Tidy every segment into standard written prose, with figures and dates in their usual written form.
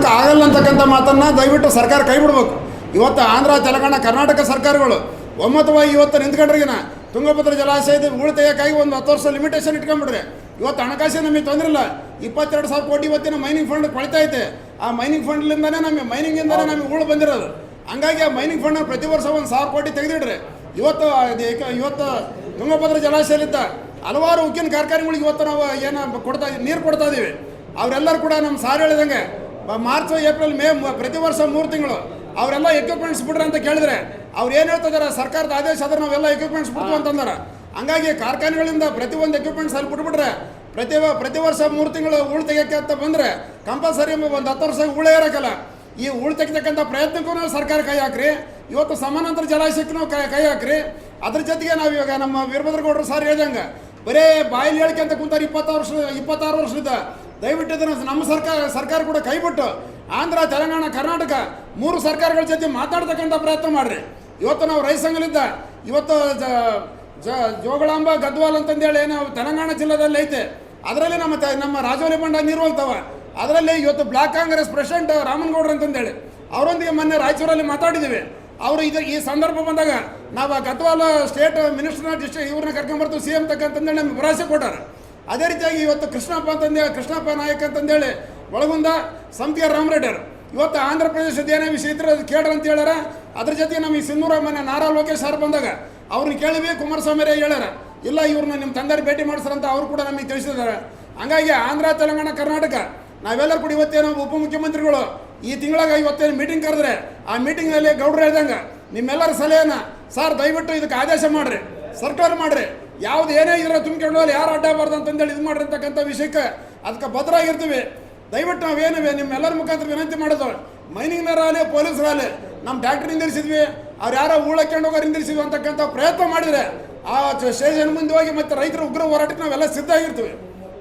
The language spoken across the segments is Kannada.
ಮಾಡೋಕ್ಕೆ ಆಗಲ್ಲ ಅಂತಕ್ಕಂಥ ಮಾತನ್ನು ದಯವಿಟ್ಟು ಸರ್ಕಾರ ಕೈ ಬಿಡಬೇಕು. ಇವತ್ತು ಆಂಧ್ರ, ತೆಲಂಗಾಣ, ಕರ್ನಾಟಕ ಸರ್ಕಾರಗಳು ಒಮ್ಮತವಾಗಿ ಇವತ್ತು ನಿಂತ್ಕೊಂಡ್ರಿಗಿನ ತುಂಗಭದ್ರಾ ಜಲಾಶಯದ ಹೂಳು ತೆಗೆಯೋಕ್ಕಾಗಿ ಒಂದು 10 ವರ್ಷ ಲಿಮಿಟೇಷನ್ ಇಟ್ಕೊಂಡ್ಬಿಡ್ರಿ. ಇವತ್ತು ಹಣಕಾಸಿನ ನಮಗೆ ತೊಂದರೆ ಇಲ್ಲ. 22,000 ಕೋಟಿ ಇವತ್ತಿನ ಮೈನಿಂಗ್ ಫಂಡ್ ಕೊಳ್ತಾ ಐತೆ. ಆ ಮೈನಿಂಗ್ ಫಂಡ್ಲಿಂದನೇ ನಮಗೆ ಹೂಳು ಬಂದಿರೋದು. ಹಂಗಾಗಿ ಆ ಮೈನಿಂಗ್ ಫಂಡ್ ಪ್ರತಿ ವರ್ಷ 1,000 ಕೋಟಿ ತೆಗೆದಿಡ್ರಿ. ಇವತ್ತು ತುಂಗಭದ್ರಾ ಜಲಾಶಯಲಿದ್ದ ಹಲವಾರು ಉಕ್ಕಿನ ಕಾರ್ಖಾನೆಗಳಿಗೆ ಇವತ್ತು ನಾವು ಏನು ನೀರು ಕೊಡ್ತಾ ಇದ್ದೀವಿ. ಅವರೆಲ್ಲರೂ ಕೂಡ ನಮ್ಮ ಸಾರ್ ಹೇಳಿದಂಗೆ ಮಾರ್ಚ್, ಏಪ್ರಿಲ್, ಮೇ ಪ್ರತಿ ವರ್ಷ 3 ತಿಂಗಳು ಅವರೆಲ್ಲ ಎಕ್ವಿಪ್ಮೆಂಟ್ಸ್ ಬಿಡ್ರಿ ಅಂತ ಕೇಳಿದ್ರೆ ಅವ್ರು ಏನು ಹೇಳ್ತಿದ್ದಾರೆ, ಸರ್ಕಾರದ ಆದೇಶ ಆದ್ರೆ ನಾವೆಲ್ಲ ಎಕ್ವಿಪ್ಮೆಂಟ್ಸ್ ಬಿಡ್ತು ಅಂತಂದಾರೆ. ಹಂಗಾಗಿ ಕಾರ್ಖಾನೆಗಳಿಂದ ಪ್ರತಿಯೊಂದು ಎಕ್ವಿಪ್ಮೆಂಟ್ಸ್ ಅಲ್ಲಿ ಬಿಟ್ಬಿಟ್ರೆ ಪ್ರತಿ ವರ್ಷ 3 ತಿಂಗಳು ಹೂಳು ತೆಗಿಯೋಕ್ಕೆ ಅಂತ ಬಂದರೆ ಕಂಪಲ್ಸರಿ ಒಂದು 10 ವರ್ಷ ಹೂಳೇ ಇರೋಕ್ಕಲ್ಲ. ಈ ಹೂಳು ತೆಗಿತಕ್ಕಂಥ ಪ್ರಯತ್ನಕ್ಕೂ ನಾವು ಸರ್ಕಾರ ಕೈ ಹಾಕ್ರಿ. ಇವತ್ತು ಸಮಾನಾಂತರ ಜಲಾಶಯಕ್ಕೆ ನಾವು ಕೈ ಹಾಕ್ರಿ. ಅದ್ರ ಜೊತೆಗೆ ನಾವು ಇವಾಗ ನಮ್ಮ ವೀರಭದ್ರಗೌಡರು ಸಾರ್ ಹೇಳ್ದಂಗೆ ಬರೇ ಬಾಯಲ್ಲಿ ಹೇಳಿಕೆ ಅಂತ ಕುಂತಾರೆ 26 ವರ್ಷದಿಂದ. ದಯವಿಟ್ಟು ಇದನ್ನು ನಮ್ಮ ಸರ್ಕಾರ ಕೂಡ ಕೈಬಿಟ್ಟು ಆಂಧ್ರ, ತೆಲಂಗಾಣ, ಕರ್ನಾಟಕ 3 ಸರ್ಕಾರಗಳ ಜೊತೆ ಮಾತಾಡ್ತಕ್ಕಂಥ ಪ್ರಯತ್ನ ಮಾಡಿರಿ. ಇವತ್ತು ನಾವು ರೈತ ಸಂಘಲಿದ್ದ ಇವತ್ತು ಜೋಗಳಾಂಬ ಗದ್ವಾಲ್ ಅಂತಂದೇಳಿ ನಾವು ತೆಲಂಗಾಣ ಜಿಲ್ಲೆದಲ್ಲಿ ಐತೆ. ಅದರಲ್ಲಿ ನಮ್ಮ ರಾಜೋಲಿ ಬಂಡ ನೀರು ಹೋಗ್ತಾವೆ. ಅದರಲ್ಲಿ ಇವತ್ತು ಬ್ಲಾಕ್ ಕಾಂಗ್ರೆಸ್ ಪ್ರೆಸಿಡೆಂಟ್ ರಾಮನಗೌಡರು ಅಂತಂದೇಳಿ ಅವರೊಂದಿಗೆ ಮೊನ್ನೆ ರಾಯಚೂರಲ್ಲಿ ಮಾತಾಡಿದ್ದೀವಿ. ಅವರು ಈ ಸಂದರ್ಭ ಬಂದಾಗ ನಾವು ಗದ್ವಾಲ್ ಸ್ಟೇಟ್ ಮಿನಿಸ್ಟರ್ನ ಇವ್ರನ್ನ ಕರ್ಕೊಂಬರ್ತೀವಿ CM ತಕ್ಕಂತಂದೇಳಿ ನಮ್ಗೆ ಭರವಸೆ ಕೊಟ್ಟಾರೆ. ಅದೇ ರೀತಿಯಾಗಿ ಇವತ್ತು ಕೃಷ್ಣಪ್ಪ ನಾಯಕ್ ಅಂತಂದೇಳಿ ಒಳಗುಂದ ಸಂಪಿಗೆ ರಾಮರೆಡ್ಡಿಯವರು ಇವತ್ತು ಆಂಧ್ರ ಪ್ರದೇಶದ ಏನೇ ವಿಷಯ ಇದ್ರೆ ಅದು ಕೇಳ್ರಿ ಅಂತ ಹೇಳ್ಯಾರ. ಅದ್ರ ಜೊತೆಗೆ ನಮ್ಮ ಈ ಸಿಂಧೂರ ಮನೆ ನಾರಾ ಲೋಕೇಶ್ ಸರ್ ಬಂದಾಗ ಅವ್ರನ್ನ ಕೇಳಿವಿ. ಕುಮಾರಸ್ವಾಮಿ ಹೇಳ್ಯಾರ ಇಲ್ಲ ಇವ್ರನ್ನ ನಿಮ್ಮ ತಂದೆ ಭೇಟಿ ಮಾಡಿಸ್ರಂತ ಅವ್ರು ಕೂಡ ನಮಗೆ ತಿಳಿಸಿದ್ದಾರೆ. ಹಂಗಾಗಿ ಆಂಧ್ರ, ತೆಲಂಗಾಣ, ಕರ್ನಾಟಕ ನಾವೆಲ್ಲರೂ ಕೂಡ ಇವತ್ತೇನೋ ಉಪಮುಖ್ಯಮಂತ್ರಿಗಳು ಈ ತಿಂಗಳಾಗ ಇವತ್ತೇನು ಮೀಟಿಂಗ್ ಕರೆದ್ರೆ ಆ ಮೀಟಿಂಗ್ನಲ್ಲಿ ಗೌಡ್ರು ಹೇಳ್ದಂಗೆ ನಿಮ್ಮೆಲ್ಲರ ಸಲಹೆನ ಸರ್ ದಯವಿಟ್ಟು ಇದಕ್ಕೆ ಆದೇಶ ಮಾಡಿರಿ, ಸರ್ಕಾರ ಮಾಡಿರಿ. ಯಾವ್ದು ಏನೇ ಇದ್ರೆ ತುಂಬಿಕೊಂಡು ಯಾರು ಅಡ್ಡಬಾರ್ದು ಅಂತಂದೇಳಿ ಇದು ಮಾಡ್ರಿ ಅಂತಕ್ಕಂಥ ವಿಷಯಕ್ಕೆ ಅದಕ್ಕೆ ಭದ್ರಾಗಿರ್ತೀವಿ. ದಯವಿಟ್ಟು ನಾವೇನು ನಿಮ್ಮೆಲ್ಲರ ಮುಖಾಂತರ ವಿನಂತಿ ಮಾಡೋದು, ಮೈನಿಂಗ್ನವರಾಗಲಿ ಪೊಲೀಸರಾಗಲಿ ನಮ್ಮ ಟ್ಯಾಕ್ಟ್ರಿ ನಿಂದಿರಿಸಿದ್ವಿ, ಅವ್ರು ಯಾರೋ ಹೂಳಕ್ಕೊಂಡು ಹೋಗೋರು ನಿಂದಿರಿಸಿದ್ವಿ ಅಂತಕ್ಕಂಥ ಪ್ರಯತ್ನ ಮಾಡಿದರೆ ಆ ಸ್ಟೇಷನ್ ಮುಂದೆ ಹೋಗಿ ಮತ್ತು ರೈತರ ಉಗ್ರ ಹೋರಾಟಕ್ಕೆ ನಾವೆಲ್ಲ ಸಿದ್ಧ ಆಗಿರ್ತೀವಿ.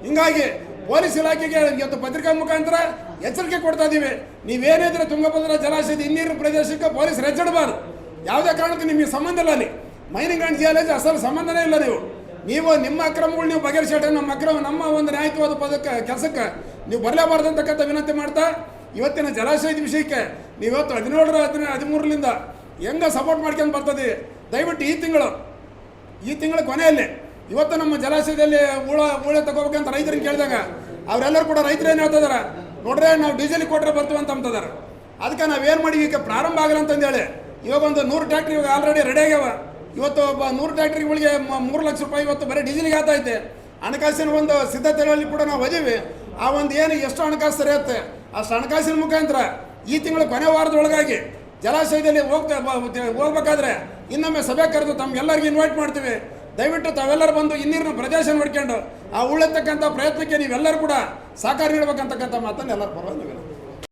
ಹಿಂಗಾಗಿ ಪೊಲೀಸ್ ಇಲಾಖೆಗೆ ಇವತ್ತು ಪತ್ರಿಕಾ ಮುಖಾಂತರ ಎಚ್ಚರಿಕೆ ಕೊಡ್ತಾ ಇದ್ದೀವಿ. ನೀವೇನಿದ್ರೆ ತುಂಗಭದ್ರಾ ಜಲಾಶಯದ ಹಿನ್ನೀರಿನ ಪ್ರದೇಶಕ್ಕೆ ಪೊಲೀಸ್ ಹೆಜ್ಜೆಡಬಾರ್ದು. ಯಾವುದೇ ಕಾರಣಕ್ಕೆ ನಿಮಗೆ ಸಂಬಂಧ ಇಲ್ಲ. ಅಲ್ಲಿ ಮೈನಿಂಗ್ ಆ್ಯಂಡ್ ಜಿಯಾಲಜಿ ಅಸಲು ಸಂಬಂಧನೇ ಇಲ್ಲ. ನೀವು ನಿಮ್ಮ ಅಕ್ರಮಗಳು ನೀವು ಬಗೆಹರಿಸಿಟ್ರೆ ನಮ್ಮ ಒಂದು ನ್ಯಾಯಯುತವಾದ ಕೆಲಸಕ್ಕೆ ನೀವು ಬರಲೇಬಾರ್ದು ಅಂತಕ್ಕಂಥ ವಿನಂತಿ ಮಾಡ್ತಾ ಇವತ್ತಿನ ಜಲಾಶಯದ ವಿಷಯಕ್ಕೆ ನೀವತ್ತು 17-13ರಿಂದ ಹೆಂಗೆ ಸಪೋರ್ಟ್ ಮಾಡ್ಕೊಂಡು ಬರ್ತದೆ. ದಯವಿಟ್ಟು ಈ ತಿಂಗಳ ಕೊನೆಯಲ್ಲಿ ಇವತ್ತು ನಮ್ಮ ಜಲಾಶಯದಲ್ಲಿ ಹೂಳೆ ತಗೋಬೇಕಂತ ರೈತರನ್ನ ಕೇಳಿದಾಗ ಅವರೆಲ್ಲರೂ ಕೂಡ ರೈತರು ಏನು ಹೇಳ್ತಿದಾರೆ ನೋಡ್ರೆ ನಾವು ಡೀಸೆಲ್ ಕೊಟ್ಟರೆ ಬರ್ತೀವಿ ಅಂತಂತಾರೆ. ಅದಕ್ಕೆ ನಾವೇನು ಮಾಡಿ ಈಗ ಪ್ರಾರಂಭ ಆಗಲ್ಲ ಅಂತಂದೇಳಿ ಇವಾಗ ಒಂದು 100 ಟ್ಯಾಕ್ಟ್ರಿ ಇವಾಗ ಆಲ್ರೆಡಿ ರೆಡಿ ಆಗ್ಯಾವ. ಇವತ್ತು 100 ಟ್ಯಾಕ್ಟ್ರಿಗಳಿಗೆ 3 ಲಕ್ಷ ರೂಪಾಯಿ ಇವತ್ತು ಬರೀ ಡೀಸೆಲ್ಗೆ ಆಗ್ತೈತೆ. ಹಣಕಾಸಿನ ಒಂದು ಸಿದ್ಧತೆಗಳಲ್ಲಿ ಕೂಡ ನಾವು ಅದೀವಿ. ಆ ಒಂದು ಏನು ಎಷ್ಟು ಹಣಕಾಸು ಸರಿಯುತ್ತೆ ಅಷ್ಟು ಹಣಕಾಸಿನ ಮುಖಾಂತರ ಈ ತಿಂಗಳ ಕೊನೆ ವಾರದೊಳಗಾಗಿ ಜಲಾಶಯದಲ್ಲಿ ಹೋಗ್ಬೇಕಾದ್ರೆ ಇನ್ನೊಮ್ಮೆ ಸಭೆ ಕರೆದು ತಮ್ಗೆಲ್ಲರಿಗೂ ಇನ್ವೈಟ್ ಮಾಡ್ತೀವಿ. ದಯವಿಟ್ಟು ತಾವೆಲ್ಲರೂ ಬಂದು ಹಿನ್ನೀರಿನ ಪ್ರದೇಶ ನೋಡ್ಕೊಂಡು ಆ ಉಳಿತಕ್ಕಂಥ ಪ್ರಯತ್ನಕ್ಕೆ ನೀವೆಲ್ಲರೂ ಕೂಡ ಸಹಕಾರ ನೀಡಬೇಕಂತಕ್ಕಂಥ ಮಾತನ್ನು ಎಲ್ಲರೂ ಪರವಾಗಿ